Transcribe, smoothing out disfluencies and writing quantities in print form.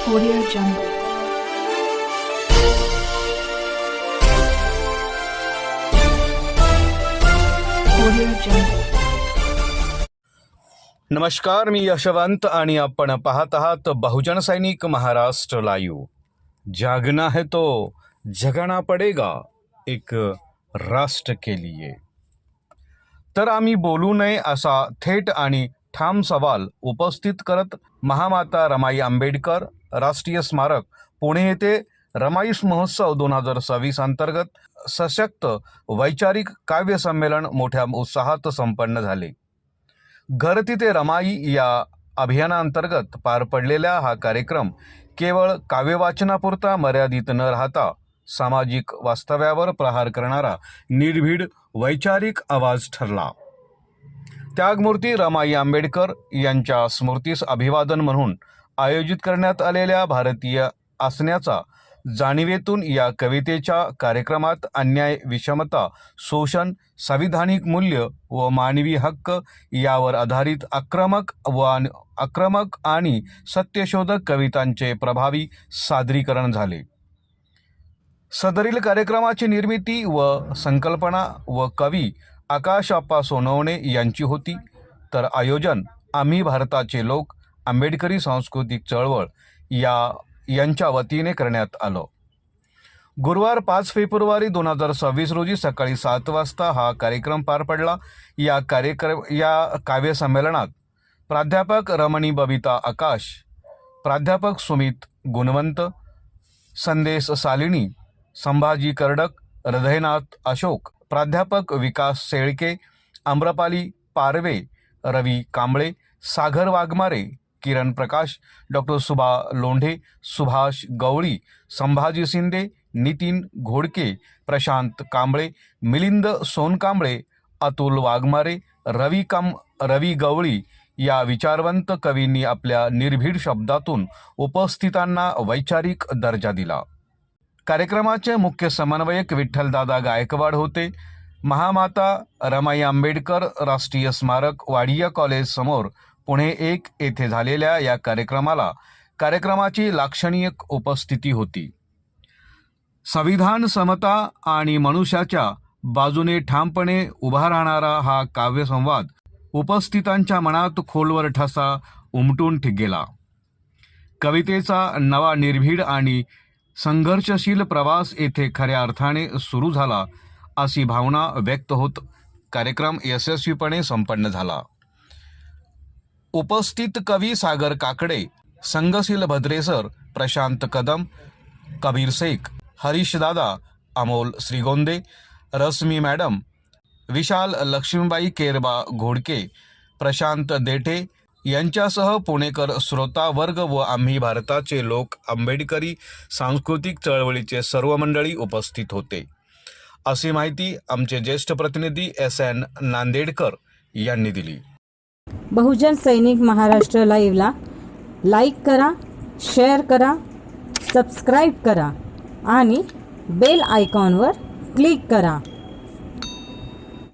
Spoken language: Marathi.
Audio Jungle. Audio Jungle. नमस्कार, मी यशवंत आणि आपण पाहत आहात बहुजन सैनिक महाराष्ट्र लाईव्ह. जागना है तो जगाना पडेगा एक राष्ट्र के लिए. तर आम्ही बोलू नये असा थेट आणि ठाम सवाल उपस्थित करत महामाता रमाई आंबेडकर राष्ट्रीय स्मारक पुणे येथे रमाईश महोत्सव 2026 अंतर्गत सशक्त वैचारिक काव्य संमेलन मोठ्या उत्साहात संपन्न झाले. घर तिथे रमाई या अभियानांतर्गत पार पडलेला हा कार्यक्रम केवळ काव्यवाचनापुरता मर्यादित न राहता सामाजिक वास्तव्यावर प्रहार करणारा निर्भीड वैचारिक आवाज ठरला. त्यागमूर्ती रमाई आंबेडकर यांच्या स्मृतीस अभिवादन म्हणून आयोजित करण्यात आलेल्या भारतीय असण्याचा जाणीवेतून या कवितेच्या कार्यक्रमात अन्याय, विषमता, शोषण, संविधानिक मूल्य व मानवी हक्क यावर आधारित आक्रमक आणि सत्यशोधक कवितांचे प्रभावी सादरीकरण झाले. सदरील कार्यक्रमाची निर्मिती व संकल्पना व कवी आकाश आप्पा सोनवणे यांची होती. तर आयोजन आम्ही भारताचे लोक आंबेडकरी सांस्कृतिक चळवळ यांच्या वतीने करण्यात आलं. गुरुवार 5 फेब्रुवारी 2026 रोजी सकाळी 7 वाजता हा कार्यक्रम पार पडला. या काव्य संमेलनात प्राध्यापक रमणी बबिता आकाश, प्राध्यापक सुमित गुणवंत, संदेश सालिनी, संभाजी कर्डक, हृदयनाथ अशोक, प्राध्यापक विकास शेळके, आम्रपाली पारवे, रवी कांबळे, सागर वाघमारे, किरण प्रकाश, डॉक्टर सुभा लोंढे, सुभाष गवळी, संभाजी शिंदे, नितीन घोडके, प्रशांत कांबळे, मिलिंद सोनकांबळे, अतुल वाघमारे, रवी गवळी या विचारवंत कवींनी आपल्या निर्भीड शब्दातून उपस्थितांना वैचारिक दर्जा दिला. कार्यक्रमाचे मुख्य समन्वयक विठ्ठलदादा गायकवाड होते. महामाता रमाई आंबेडकर राष्ट्रीय स्मारक वाडिया कॉलेज समोर पुणे 1 येथे झालेल्या या कार्यक्रमाची लाक्षणिक उपस्थिती होती. संविधान, समता आणि मनुष्याच्या बाजूने ठामपणे उभा राहणारा हा काव्यसंवाद उपस्थितांच्या मनात खोलवर ठसा उमटून गेला. कवितेचा नवा निर्भीड आणि संघर्षशील प्रवास येथे खऱ्या अर्थाने सुरू झाला अशी भावना व्यक्त होत कार्यक्रम यशस्वीपणे संपन्न झाला. उपस्थित कवी सागर काकडे, संघशील भद्रेसर, प्रशांत कदम, कबीर शेख, हरीश दादा, अमोल श्रीगोंदे, रश्मी मॅडम, विशाल लक्ष्मीबाई केरबा घोडके, प्रशांत देठे यांच्यासह पुणेकर श्रोता वर्ग व आम्ही भारताचे लोक आंबेडकरी सांस्कृतिक चळवळीचे सर्व मंडळी उपस्थित होते, अशी माहिती आमचे ज्येष्ठ प्रतिनिधी SN नांदेडकर यांनी दिली. बहुजन सैनिक महाराष्ट्र लाईव्हला लाईक करा, शेअर करा, सबस्क्राईब करा आणि बेल आयकॉनवर क्लिक करा.